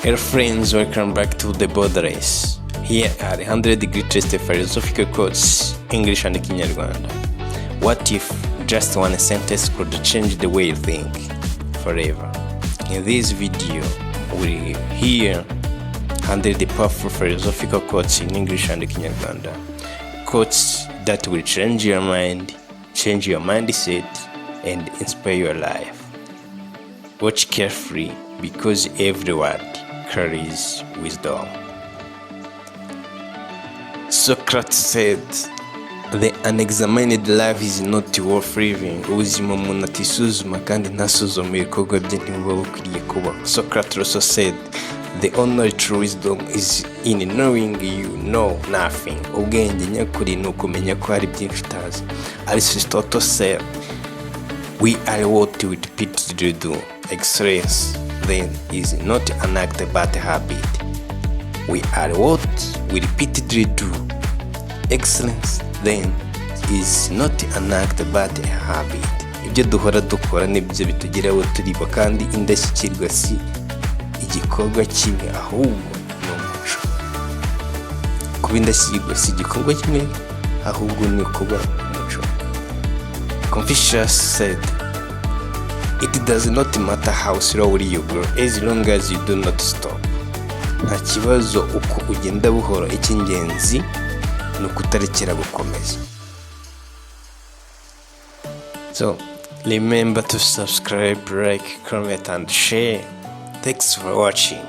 Hello friends, welcome back to the Borderless. Here are 100 greatest philosophical quotes, English and Kinyarwanda. What if just one sentence could change the way you think forever? In this video, we'll hear 100 powerful philosophical quotes in English and Kinyarwanda. Quotes that will change your mind, change your mindset, and inspire your life. Watch carefully because every word carries wisdom. Socrates said, "The unexamined life is not worth living." Ubuzima umuntu atisuzuma kandi ntasuzuma ibikorwa bye ntibuba bukwiriye kubaho. Socrates also said, "The only true wisdom is in knowing you know nothing." Ubwenge nyakuri ni ukumenya ko hari byinshi utazi. Aristotle said, "We are what we repeatedly do." Excellence then is not an act but a habit. We are what we repeatedly do. Excellence then is not an act but a habit. Ibyo duhora dukora nibyo bitugeraho turiba, kandi indashyikirwa si igikorwa kimwe ahubwo ni umuco. Kuba indashyikirwa si igikorwa kimwe ahubwo ni kuba umuco. Confucius said, "It does not matter how slowly you grow as long as you do not stop." Nta kibazo uko ugenda buhoro, icy'ingenzi ni ukutarekera gukomeza. So remember to subscribe, like, comment and share. Thanks for watching.